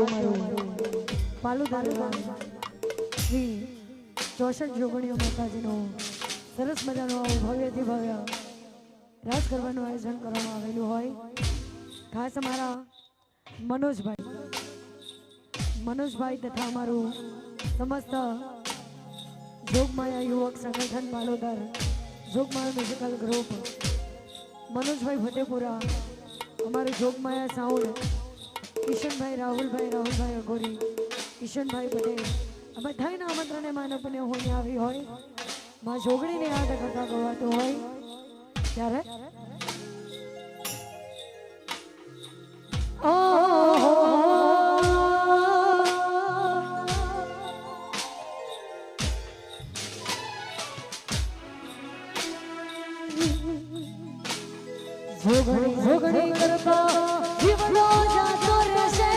અમારું પાલુદાર શ્રી 64 જોગણીઓ માતાજીનો સરસ મજાનો ભવ્યથી ભવ્ય રાસ કરવાનું આયોજન કરવામાં આવેલું હોય. ખાસ અમારા મનોજભાઈ તથા અમારું સમસ્ત જોગમાયા યુવક સંગઠન પાલોદર જોગમાયા મ્યુઝિકલ ગ્રુપ મનોજભાઈ ફતેપુરા, અમારું જોગમાયા સાઉન્ડ કિશનભાઈ રાહુલભાઈ અઘોરી, કિશનભાઈ પટેલ, આ બધાના આમંત્રણે માનવને હોની આવી હોય. માં જોગણીને યાદ કરતા ગવાતું હોય ત્યારે જોગણી કરતો જીવનો જાતો રહેશે,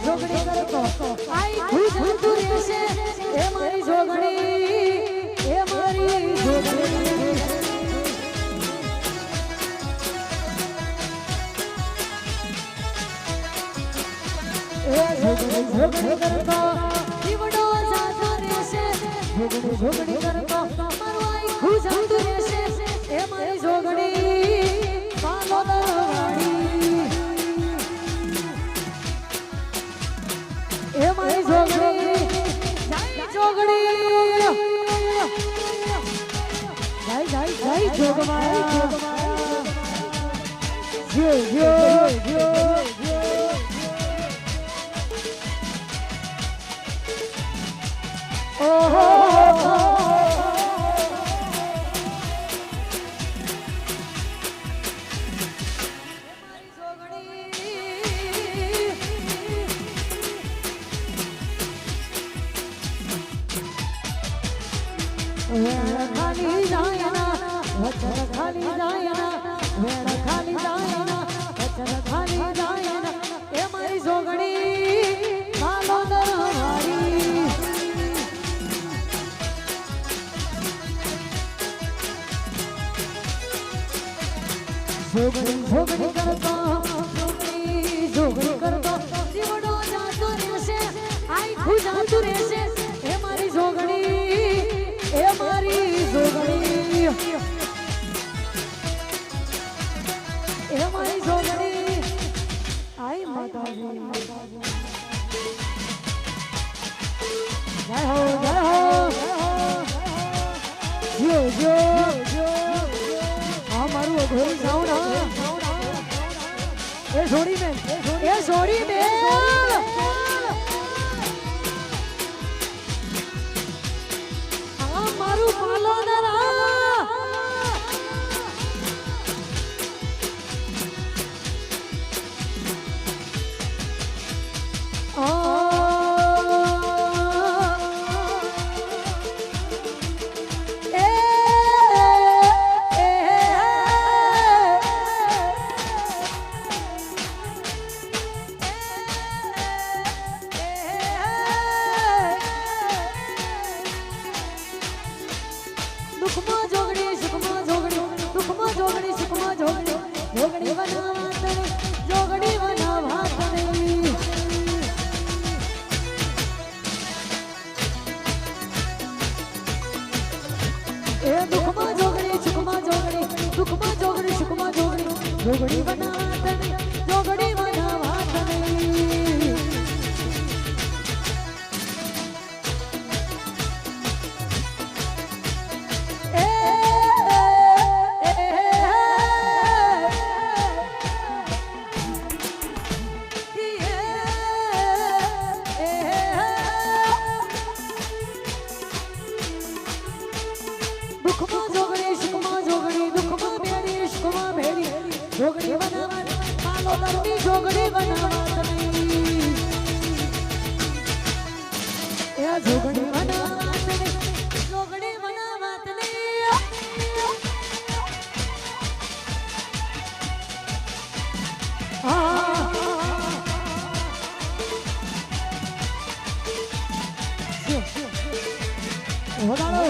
જોગણી કરતો આઈ ખુજતું રહેશે. એ મારી જોગણી, એ મારી જોગણી, એ જોગણી કરતો જીવનો જાતો રહેશે, જોગણી કરતો મારું આઈ ખુજતું રહેશે. એ મારી જોગણી એ મારી જોગણી, જય જોગમાયા, ઓહો ખાલી જાયના વચન ખાલી જાયના, વેણ ખાલી જાયના વચન ખાલી જાયના. એ મારી જોગણી પાલોદર વાળી, જોગણી કરતો જોગણી કરતો જીવડો જાતો રહેશે, આઈ ખુજાતું રહેશે. એ મારી જોગણી, એ મારી જોગણી, એ મારી જોગણી, આઈ માતાજી. જય હો જો હા મારું અઘોરી સાઉન્ડ. એ છોડી બેન, એ છોડી બેન, મારું પાલોદર જોગણી બનાવતની, જોગણી બનાવતની. દુઃખમાં જોગણી, સુખમાં જોગણી, દુઃખમાં ભેડી, સુખમાં ભેડી. જોગણી બનાવત પાલોદરની જોગણી બનાવત નહીં, એ જોગણી બનાવત નહીં, જોગણી બનાવત નહીં. હોદાડો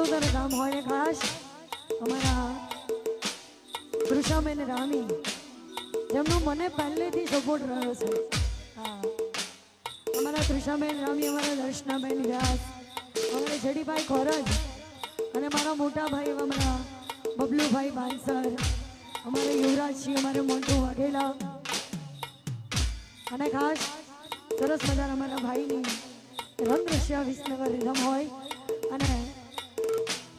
પાલોદર ગામ હોય ખાસ અમારા કૃષાબેન રામી જેમનો મને પહેલેથી સપોર્ટ રહ્યો છે. હા, અમારા કૃષાબેન રામી, અમારા દર્શનાબેન વ્યાસ, અમારા જડીભાઈ ખોરજ અને મારા મોટા ભાઈ અમારા બબલુભાઈ બાંસર, અમારે યુવરાજસિંહ, અમારે મોન્ટુ વાઘેલા અને ખાસ સરસ મજાના અમારા ભાઈની રંગ રશિયા વિસનગર રીધમ હોય. અને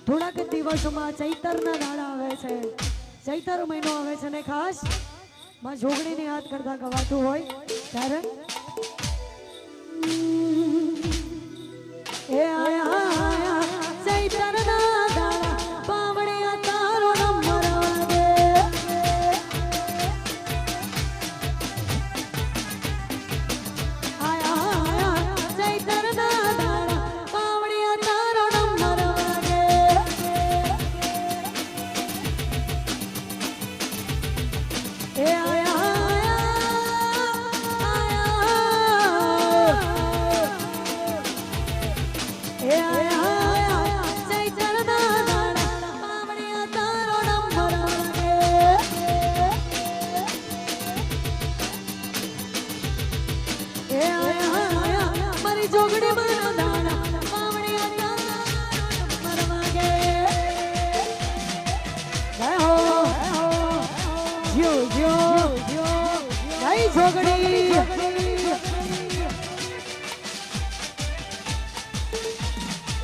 થોડાક દિવસોમાં ચૈતરના દાડા આવે છે, ચૈતર મહિનો આવે છે અને ખાસ માં જોગણીને યાદ કરતા ગવાતું હોય ત્યારે એ આયા ચૈતરના દાડા પાવડિયા તારો નંબર વાગે. આયા ચૈતરના દાડા પાવડિયા તારો નંબર વાગે.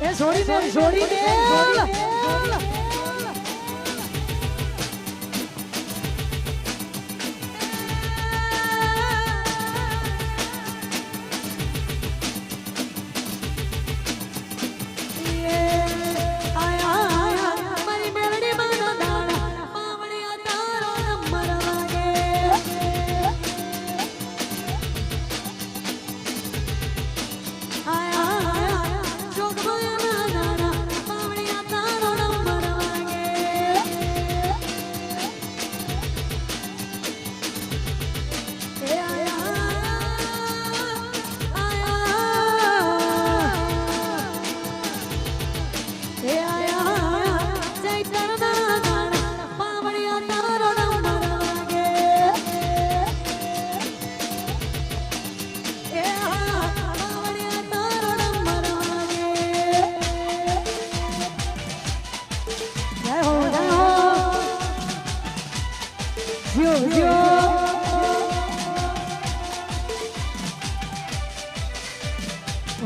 એ છોડી દે છોડી દે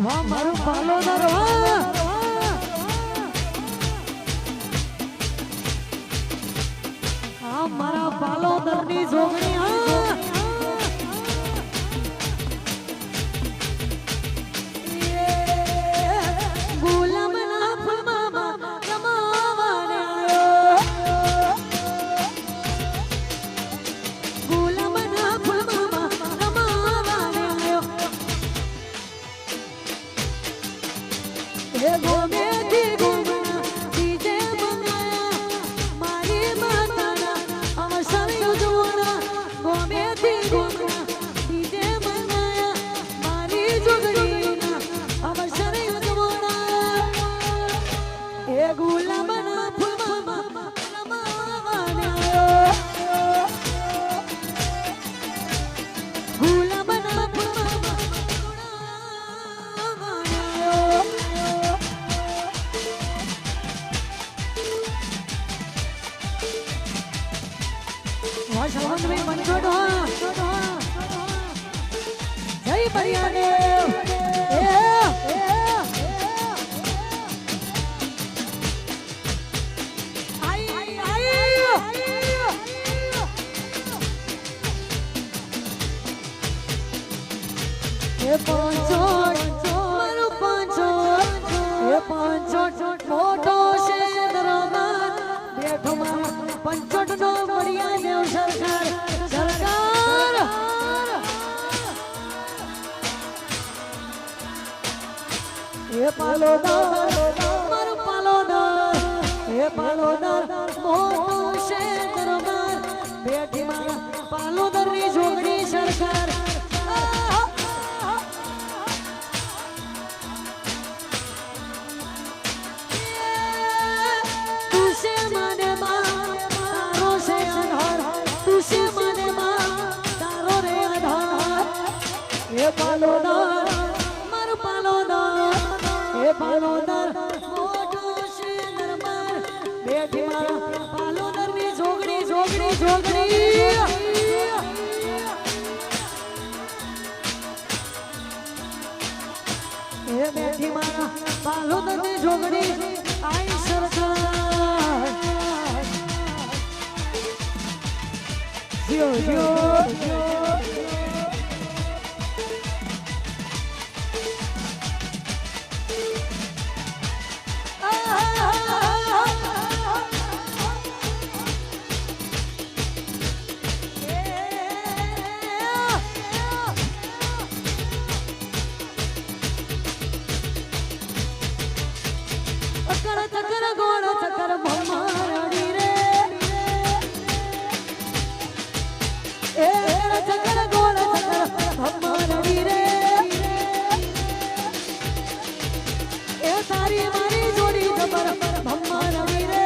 વાહ મારું પાલોદર વાહ. હા મારા પાલોદરની જોગણી હા. ગુલામના ફૂલમાં રમાવાને આવ્યો. ગુલામના ફૂલમાં રમાવાને આવ્યો. એ ગોમેથી ગોમના બીજે મંગાયા મારી માતાના અવસર યુજવાના. ગોમેથી ગોમના બીજે મંગાયા મારી જોગણીના અવસર યુજવાના. એ ગુલાબના ફૂલમાં રમાવાને આવ્યો. ગુલાબના ફૂલમાં રમાવાને આવ્યો. શરવણભાઈ મંજોડ જય બરિયાદેવ. એ પાંચોટ મારું પાંચોટ, એ પાંચોટ મોટો છે દરબાર બેઠો મારા પંચોટ નો બળિયા દેવ સરકાર સરકાર. એ પાલોદર મારું પાલોદર, એ પાલોદર મોટો છે દરબાર બેઠી મારા પાલોદર ની જોગણી સરકાર. પાલોદર મારું પાલોદર એ પાલોદર મોટો છે દરબાર બેઠી મારા પાલોદર ની જોગણી જોગણી જોગણી એ બેઠી મારા પાલોદર ની જોગણી આઈ સરકાર જીઓ જીઓ ચકર ગોળ ચકર ભમારડી રે એ ચકર ગોળ ચકર ભમારડી રે એ તારી મારી જોડી જબર ભમારડી રે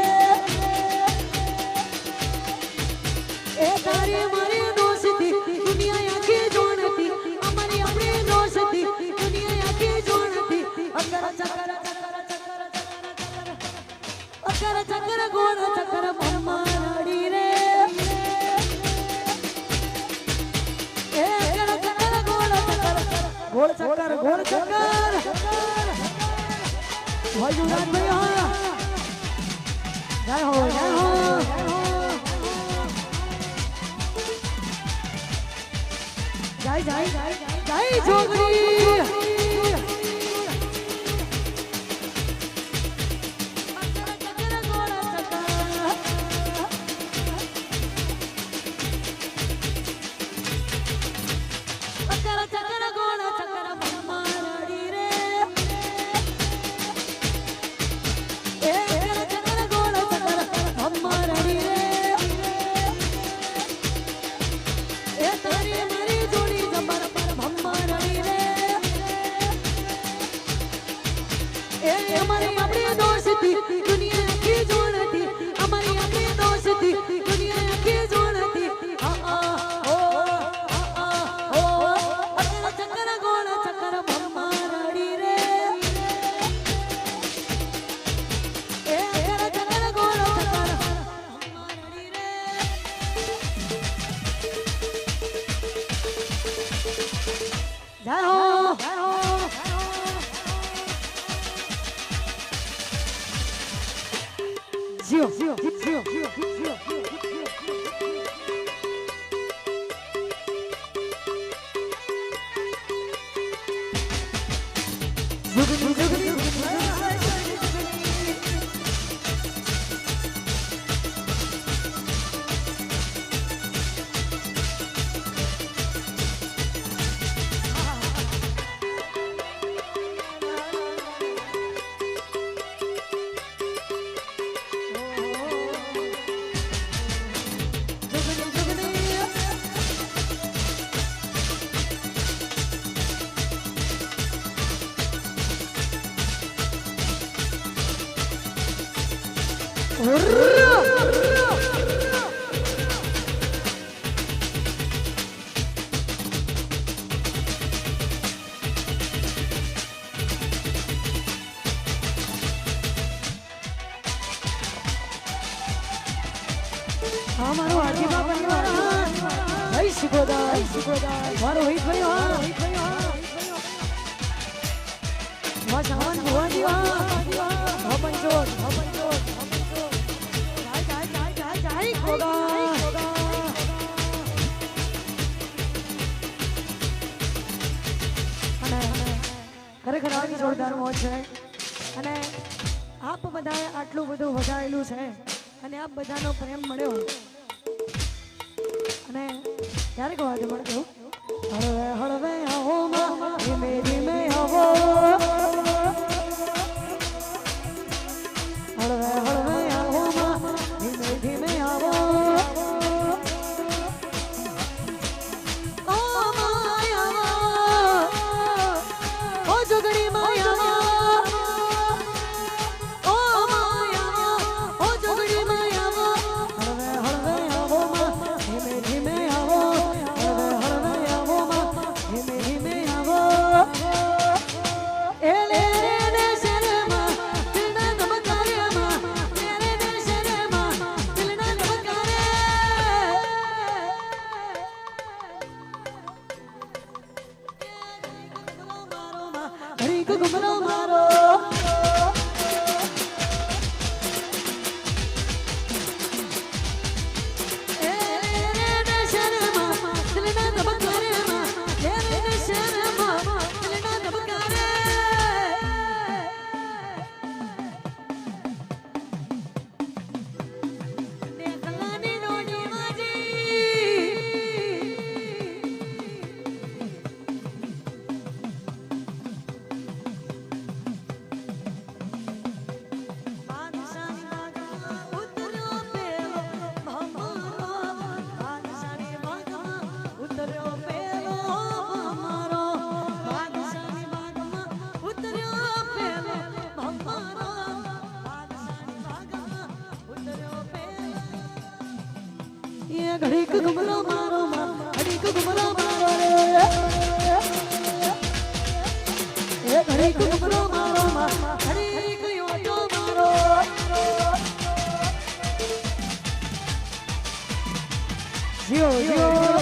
એ તારી મારી દોસ્તી દુનિયા આખી જોણતી અમારી આપણી દોસ્તી દુનિયા આખી જોણતી અગર ચકર ચકર ચકર ગોળ ચકર ભમારડી રે એ ચકર ચકર ગોળ ચકર ગોળ ચકર ગોળ ચકર હજુરાત ભાઈ હા જય હો જય જય જય જોગણી Zio, zio, zio, zio, zio. મારો આજીબા પરિવાર જય શિકોદા મારો હિત ભાઈ મજાન ભવાની ભપંજોત જય ખોદા અને ખરેખર આવી જોરદાર મોજ છે અને આપ બધાએ આટલું બધું વધારેલું છે અને આપ બધાનો પ્રેમ મળ્યો અને ક્યારે કહવા દે મળતો હળવે હળવે આવો ધીમે ધીમે આવો હળવે હળવે આવો ધીમે ધીમે આવો ઓ માયા ઓ જોગણી માયા ઘડીક ઘુમરો મારો ઘડીક ઘુમરો મારો ઘડીક ઘુમરો મારો એ ઘડીક ઘુમરો મારો ઘડીક યોટો મારો જીઓ જીઓ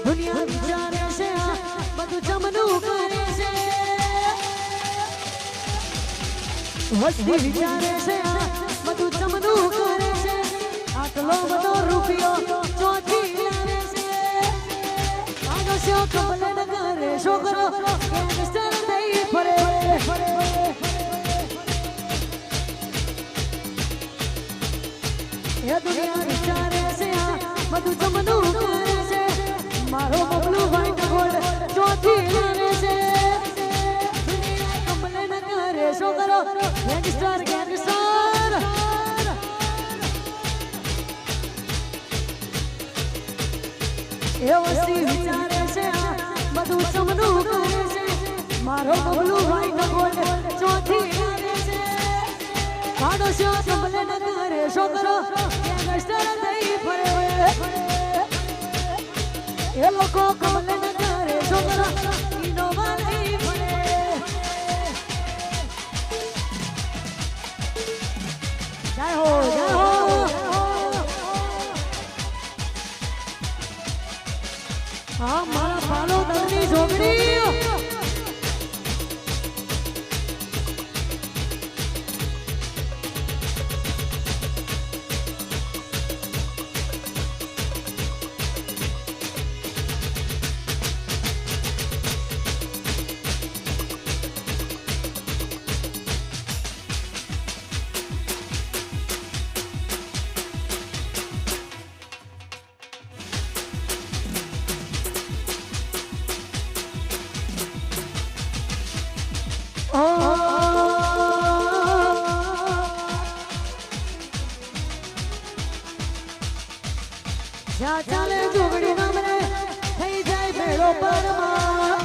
દુનિયા વિચારે છે બધું જમનું કરે છે વસ્તી વિચારે છે બધું જમનું કરે છે આટલો બધો રૂપિયો ચોથી લાવે છે આદર્શો કમલે ન કરે છોકરો ગેંગસ્ટર થઈ ફરે એ દુનિયા વિચારે છે બધું જમનું કરે છે મારો બબલું વ્હાઈટ ગોલ્ડ ચોથી લાવે છે દુનિયા કમલે ન કરે છોકરો ગેંગસ્ટર ગેંગસ્ટર એ વસ્તી વિચારે છે બધું જમનું કરે છે મારો બબલું વ્હાઈટ ગોલ્ડ ચોથી લાવે છે આડોશો કમલે ન કરે છોકરો ગેંગસ્ટર થઈ ફરે એ લોકો કમલે ન કરે છોકરો ઇનોવા થઈ ફરે જય હો જય હો હા મારા પાલો દરની ઝોગડી જ્યાં ચાલે જોગડી નામને થઈ જાય બેડો પરમાં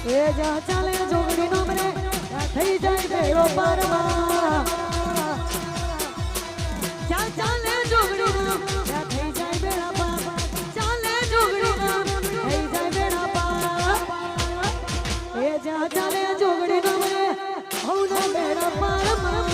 એ જ્યાં ચાલે જોગડી નામને થઈ જાય બેડો પરમાં જ્યાં ચાલે જોગડી નામ ત્યાં થઈ જાય બેડા પાર ચાલે જોગડી નામ થઈ જાય બેડા પાર એ જ્યાં ચાલે જોગડી નામને હવના બેડા પારમાં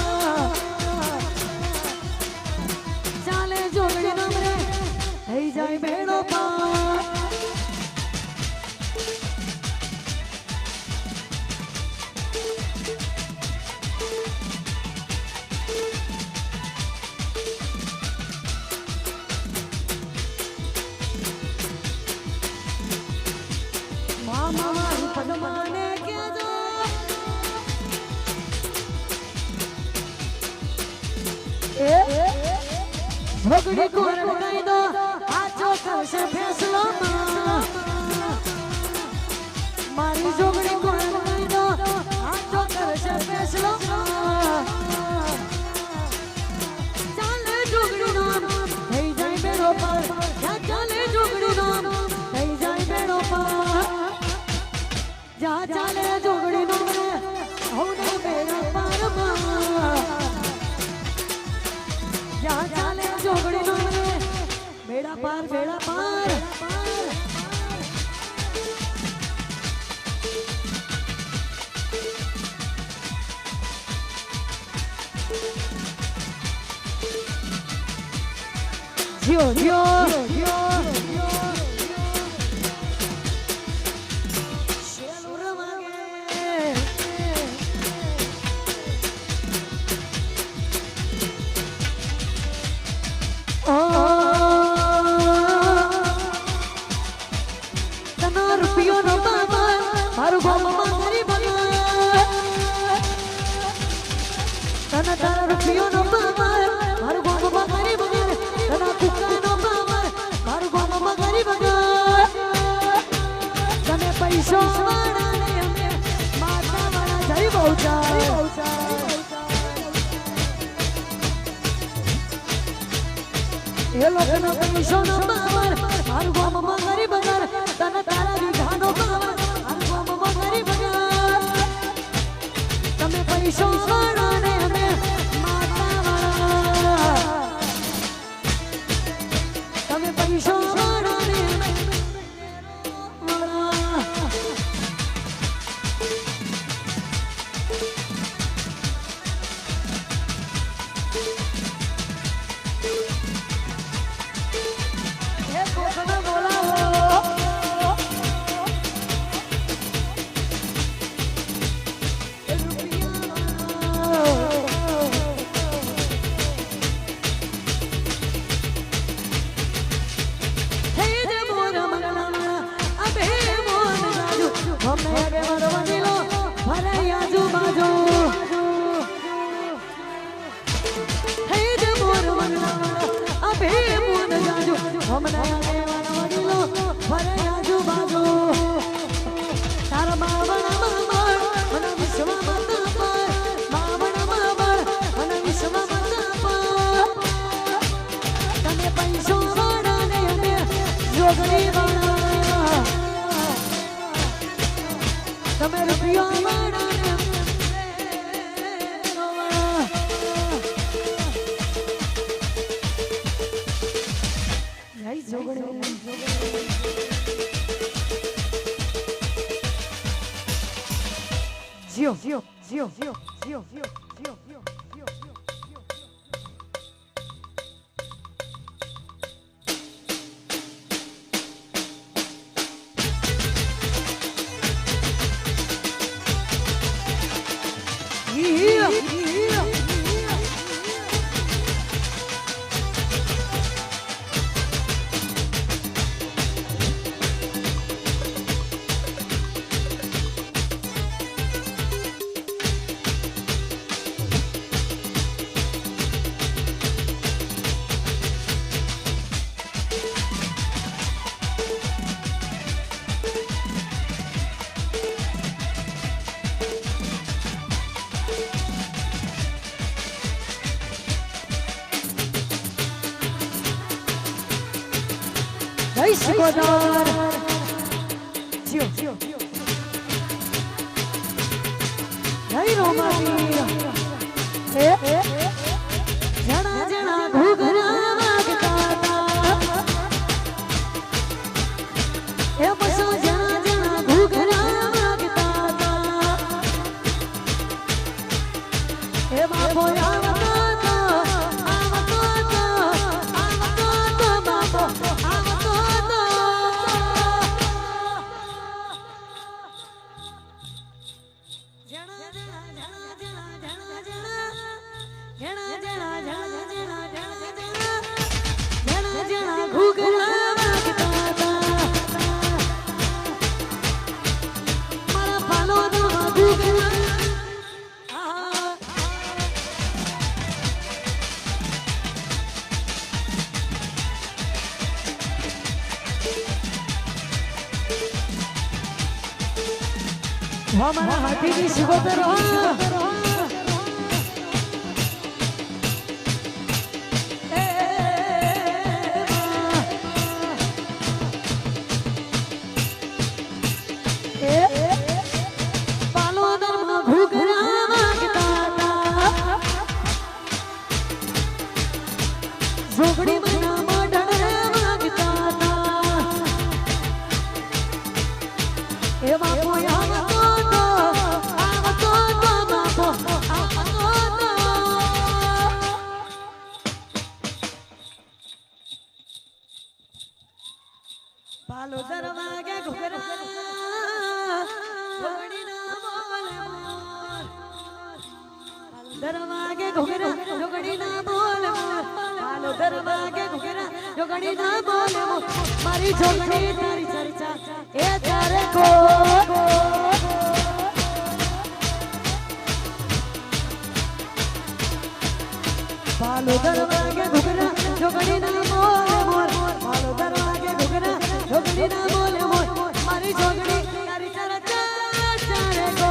જોગડી કોણ કહી દો આજો કરશે ફેસલો મારી જોગડી કોણ કહી દો આજો કરશે ફેસલો ચાલે જોગડી નામ થઈ જાય બેડો પાર ચાલે જોગડી નામ થઈ જાય બેડો પાર જા ચાલે જોગડી નામ હોને બેડો પાર જા ચાલે જોગડી નામ બેડા પાર બેડા પાર જીઓ જીઓ શેલુર વાગે તનો રૂપિયો નો બાબા મારું ગામમાં ગરીબ તને તારા રૂપિયો નો બાબા મારું ગામમાં ગરીબ તના કુકાનો બાબા મારું ગામમાં ગરીબ તને પૈસો વાળા ને અમે માતા વાળા જઈ બહુચા એ લોકોનો પૈસો નો બાબર મારું ગામમાં ગરીબ તને તારા વિધાનો બાબર મારું ગામમાં ગરીબ તમે પૈસો વાળા ને અમે માતા વાળા તમે પૈસો વાળા ને તમે રૂપિયો વાળા જીઓ જીઓ જીઓ જીઓ જીઓ જીઓ જીઓ જીઓ જય શિકોદર જીઓ જીઓ જય રોમાવી જણા જણા ઘૂઘરા વાગતા એ બસો જણા જણા ઘૂઘરા વાગતા એ બાપો વાહ મારા હાથીની સિગોતર ઝોપડી મના મોઢણ માંગતા હતા એ બાપો આવતો તો બાપો આવતો તો પાલો દરવાગે ઘુઘરા ઝોપડી ના બોલે મોર દરવાગે ઘુઘરા ઝોપડી ના બોલે મોર પાલો દરવાગે ઘુઘરા ઝોપડી ના બોલે મોર મારી ઝોપડી તારી ચર્ચા એ તારે કો પાલો દરવાગે ઘુઘરા ઝોપડી ના બોલે મોર પાલો દરવાગે ઘુઘરા ઝોપડી ના બોલે મોર મારી ઝોપડી તારી ચર્ચા તારે કો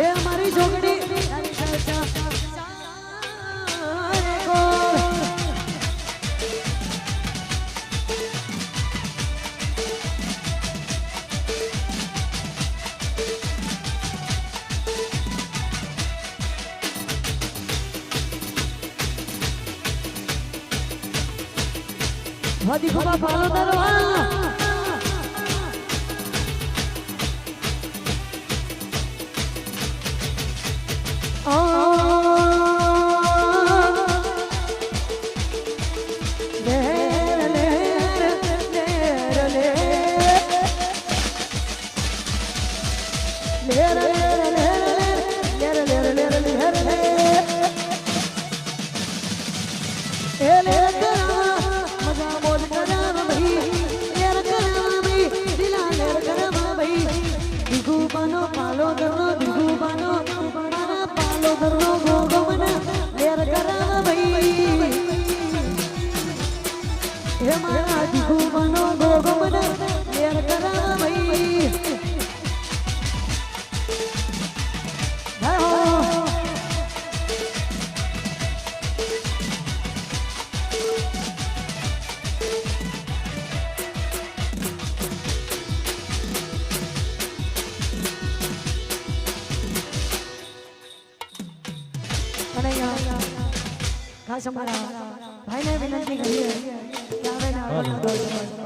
એ મારી ઝોપડી તારી ચર્ચા તારે કો Hadi kuba palo darwa પાલો દરનો દિગુબાનો મારા પાલો દરનો ગોગમના લેર કરા ભાઈ હે મારા દિગુબાનો ગોગમના લેર કરા ભાઈ ખાસ અમારા ભાઈને વિનંતી કરીએ કે આવે ને